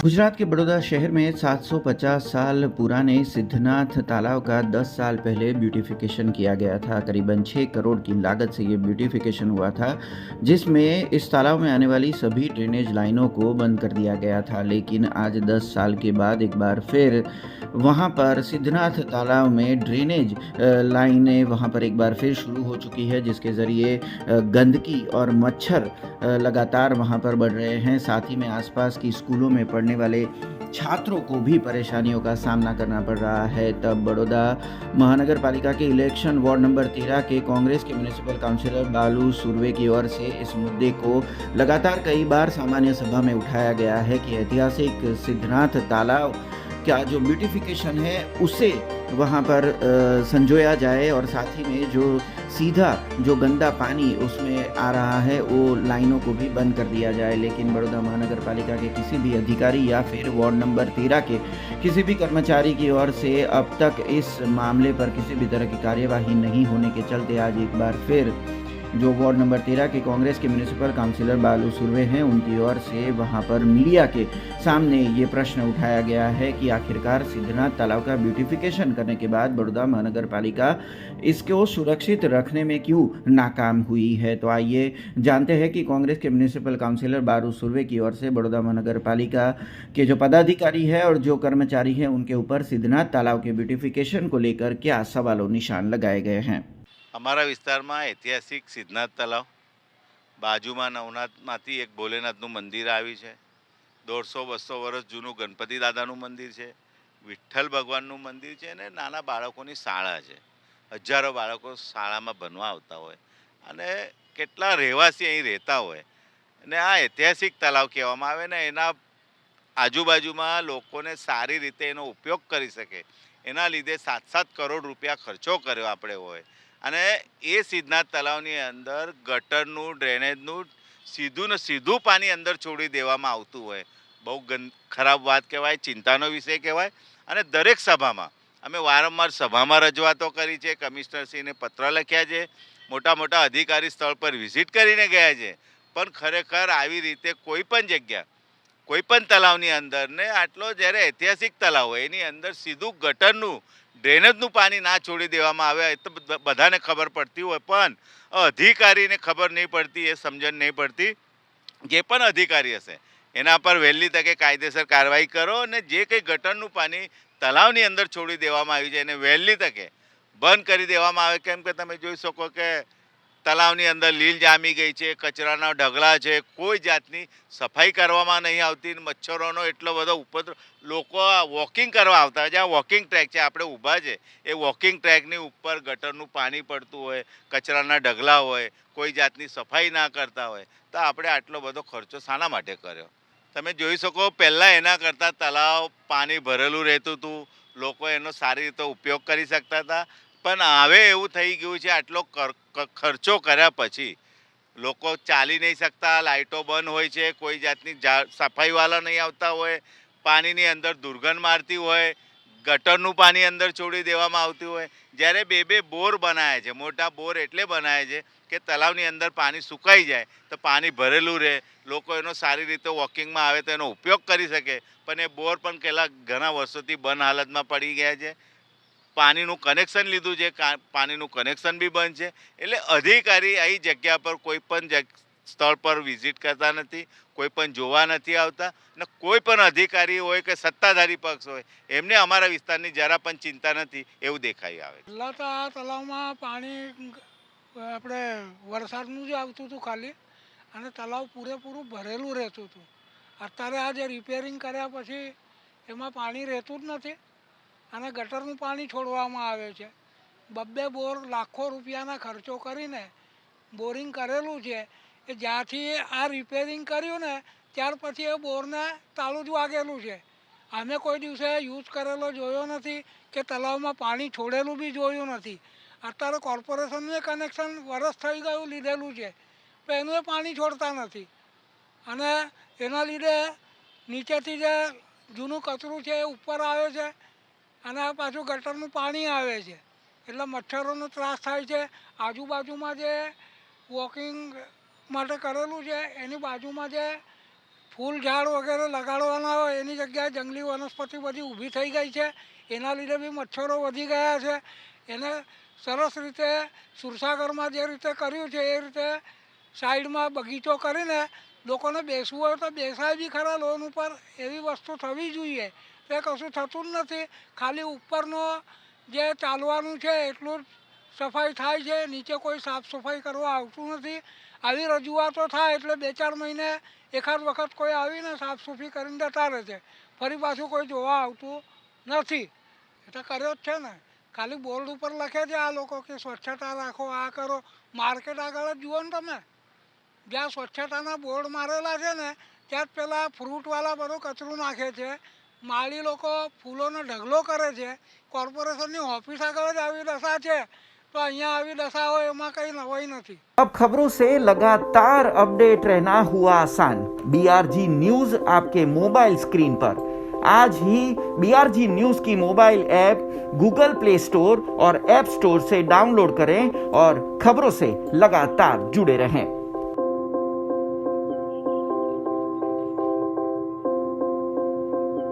गुजरात के बड़ौदा शहर में 750 साल पुराने सिद्धनाथ तालाब का 10 साल पहले ब्यूटिफिकेशन किया गया था। करीबन 6 करोड़ की लागत से ये ब्यूटिफिकेशन हुआ था, जिसमें इस तालाब में आने वाली सभी ड्रेनेज लाइनों को बंद कर दिया गया था। लेकिन आज 10 साल के बाद एक बार फिर वहाँ पर सिद्धनाथ तालाब में ड्रेनेज लाइनें वहाँ पर एक बार फिर शुरू हो चुकी है, जिसके ज़रिए गंदगी और मच्छर लगातार वहाँ पर बढ़ रहे हैं। साथ ही में आसपास की स्कूलों में पढ़ने वाले छात्रों को भी परेशानियों का सामना करना पड़ रहा है। तब बड़ौदा महानगर पालिका के इलेक्शन वार्ड नंबर 13 के कांग्रेस के म्युनिसिपल काउंसिलर बालू सुरवे की ओर से इस मुद्दे को लगातार कई बार सामान्य सभा में उठाया गया है कि ऐतिहासिक सिद्धनाथ तालाब का जो ब्यूटिफिकेशन है उसे वहाँ पर संजोया जाए और साथ ही में जो सीधा जो गंदा पानी उसमें आ रहा है वो लाइनों को भी बंद कर दिया जाए। लेकिन बड़ौदा महानगर पालिका के किसी भी अधिकारी या फिर वार्ड नंबर 13 के किसी भी कर्मचारी की ओर से अब तक इस मामले पर किसी भी तरह की कार्यवाही नहीं होने के चलते आज एक बार फिर जो वार्ड नंबर 13 के कांग्रेस के म्युनिसिपल काउंसिलर बालू सुरवे हैं उनकी ओर से वहां पर मीडिया के सामने ये प्रश्न उठाया गया है कि आखिरकार सिद्धनाथ तालाब का ब्यूटिफिकेशन करने के बाद बड़ौदा महानगर पालिका इसको सुरक्षित रखने में क्यों नाकाम हुई है। तो आइए जानते हैं कि कांग्रेस के म्युनिसिपल काउंसिलर बालू सुरवे की ओर से बड़ौदा महानगर पालिका के जो पदाधिकारी है और जो कर्मचारी हैं उनके ऊपर सिद्धनाथ तालाब के ब्यूटिफिकेशन को लेकर क्या सवालों निशान लगाए गए हैं। અમારા વિસ્તારમાં ઐતિહાસિક સિદ્ધનાથ તલાવ, બાજુમાં નવનાથમાંથી એક ભોલેનાથનું મંદિર આવ્યું છે. 150-200 વર્ષ જૂનું ગણપતિ દાદાનું મંદિર છે, વિઠ્ઠલ ભગવાનનું મંદિર છે અને નાના બાળકોની શાળા છે. હજારો બાળકો શાળામાં ભણવા આવતા હોય અને કેટલા રહેવાસી અહીં રહેતા હોય અને આ ઐતિહાસિક તલાવ કહેવામાં આવે ને એના આજુબાજુમાં લોકોને સારી રીતે એનો ઉપયોગ કરી શકે એના લીધે 7-7 કરોડ રૂપિયા ખર્ચો કર્યો આપણે હોય અને એ સિદ્ધનાથ તલાવની અંદર ગટરનું ડ્રેનેજનું સીધું ને સીધું પાણી અંદર છોડી દેવામાં આવતું હોય. બહુ ખરાબ વાત કહેવાય, ચિંતાનો વિષય કહેવાય. અને દરેક સભામાં અમે વારંવાર સભામાં રજૂઆતો કરી છે, કમિશનરશ્રીને પત્ર લખ્યા છે, મોટા મોટા અધિકારી સ્થળ પર વિઝિટ કરીને ગયા છે, પણ ખરેખર આવી રીતે કોઈ પણ જગ્યા કોઈ પણ તલાવની અંદર ને આટલો જ્યારે ઐતિહાસિક તલાવ હોય એની અંદર સીધું ગટરનું ડ્રેનેજનું પાણી ના છોડી દેવામાં આવે એ તો બધાને ખબર પડતી હોય, પણ અધિકારીને ખબર નહીં પડતી, એ સમજણ નહીં પડતી. જે પણ અધિકારી હશે એના પર વહેલી તકે કાયદેસર કાર્યવાહી કરો અને જે કંઈ ગટરનું પાણી તલાવની અંદર છોડી દેવામાં આવ્યું છે એને વહેલી તકે બંધ કરી દેવામાં આવે. કેમ કે તમે જોઈ શકો કે તલાવની અંદર લીલ જામી ગઈ છે, કચરાના ઢગલા છે, કોઈ જાતની સફાઈ કરવામાં નહીં આવતી. મચ્છરોનો એટલો બધો ઉપદ્રવ, લોકો વોકિંગ કરવા આવતા હોય, જ્યાં વોકિંગ ટ્રેક છે આપણે ઊભા છે એ વોકિંગ ટ્રેકની ઉપર ગટરનું પાણી પડતું હોય, કચરાના ઢગલા હોય, કોઈ જાતની સફાઈ ના કરતા હોય, તો આપણે આટલો બધો ખર્ચો શાના માટે કર્યો? તમે જોઈ શકો પહેલાં એના કરતાં તલાવ પાણી ભરેલું રહેતું હતું, લોકો એનો સારી રીતે ઉપયોગ કરી શકતા હતા. પણ હવે એવું થઈ ગયું છે આટલો ખર્ચો કર્યા પછી લોકો ચાલી નહીં શકતા, લાઇટો બંધ હોય છે, કોઈ જાતની સફાઈવાળા નહીં આવતા હોય, પાણીની અંદર દુર્ગંધ મારતી હોય, ગટરનું પાણી અંદર છોડી દેવામાં આવતું હોય. જ્યારે બે બે બોર બનાવ્યા છે, મોટા બોર એટલે બનાવ્યા છે કે તલાવની અંદર પાણી સુકાઈ જાય તો પાણી ભરેલું રહે, લોકો એનો સારી રીતે વોકિંગમાં આવે તો એનો ઉપયોગ કરી શકે. પણ એ બોર પણ ઘણા વર્ષોથી બંધ હાલતમાં પડી ગયા છે. પાણીનું કનેક્શન લીધું છે, પાણીનું કનેક્શન બી બંધ છે. એટલે અધિકારી અહીં જગ્યા પર કોઈ પણ સ્થળ પર વિઝિટ કરતા નથી, કોઈ પણ જોવા નથી આવતા ને કોઈ પણ અધિકારી હોય કે સત્તાધારી પક્ષ હોય એમને અમારા વિસ્તારની જરા પણ ચિંતા નથી એવું દેખાઈ આવે. પહેલાં તો આ તલાવમાં પાણી આપણે વરસાદનું જ આવતું હતું ખાલી, અને તલાવ પૂરેપૂરું ભરેલું રહેતું હતું. અત્યારે આ જે રિપેરિંગ કર્યા પછી એમાં પાણી રહેતું જ નથી અને ગટરનું પાણી છોડવામાં આવે છે. 2 બોર લાખો રૂપિયાના ખર્ચો કરીને બોરિંગ કરેલું છે. એ જ્યાંથી આ રિપેરિંગ કર્યું ને ત્યાર પછી એ બોરને તાળું જ વાગેલું છે. અમે કોઈ દિવસે યુઝ કરેલો જોયો નથી કે તલાવમાં પાણી છોડેલું બી જોયું નથી. અત્યારે કોર્પોરેશનનું કનેક્શન વરસ થઈ ગયું લીધેલું છે, તો એનું એ પાણી છોડતા નથી અને એના લીધે નીચેથી જે જૂનું કચરું છે એ ઉપર આવે છે અને આ પાછું ગટરનું પાણી આવે છે, એટલે મચ્છરોનો ત્રાસ થાય છે. આજુબાજુમાં જે વોકિંગ માટે કરેલું છે એની બાજુમાં જે ફૂલ ઝાડ વગેરે લગાડવાના હોય એની જગ્યાએ જંગલી વનસ્પતિ બધી ઊભી થઈ ગઈ છે. એના લીધે બી મચ્છરો વધી ગયા છે. એને સરસ રીતે સુરસાગરમાં જે રીતે કર્યું છે એ રીતે સાઈડમાં બગીચો કરીને લોકોને બેસવું હોય તો બેસાય બી ખરા લોન ઉપર, એવી વસ્તુ થવી જોઈએ. તે કશું થતું જ નથી. ખાલી ઉપરનો જે ચાલવાનું છે એટલું જ સફાઈ થાય છે, નીચે કોઈ સાફ સફાઈ કરવા આવતું નથી. આવી રજૂઆતો થાય એટલે 2-4 મહિને એકાદ વખત કોઈ આવીને સાફ સફાઈ કરીને જતા રહે છે. ફરી પાછું કોઈ જોવા આવતું નથી. એટલે કર્યો જ છે ને. ખાલી બોર્ડ ઉપર લખે છે આ લોકો કે સ્વચ્છતા રાખો, આ કરો. માર્કેટ આગળ જ જુઓ ને તમે, જ્યાં સ્વચ્છતાના બોર્ડ મારેલા છે ને ત્યાં જ પેલા ફ્રૂટવાળા બધું કચરું નાખે છે, માળી લોકો ફૂલોનો ઢગલો કરે છે. કોર્પોરેશનની ઓફિસ આગળ જ આવી દશા છે, તો અહીંયા આવી દશા હોય એમાં કંઈ નવાઈ નથી. अब खबरों से लगातार अपडेट रहना हुआ आसान। BRG न्यूज आपके मोबाइल स्क्रीन पर आज ही BRG न्यूज की mobile app Google play store और ऐप स्टोर से डाउनलोड करें और खबरों से लगातार जुड़े रहें।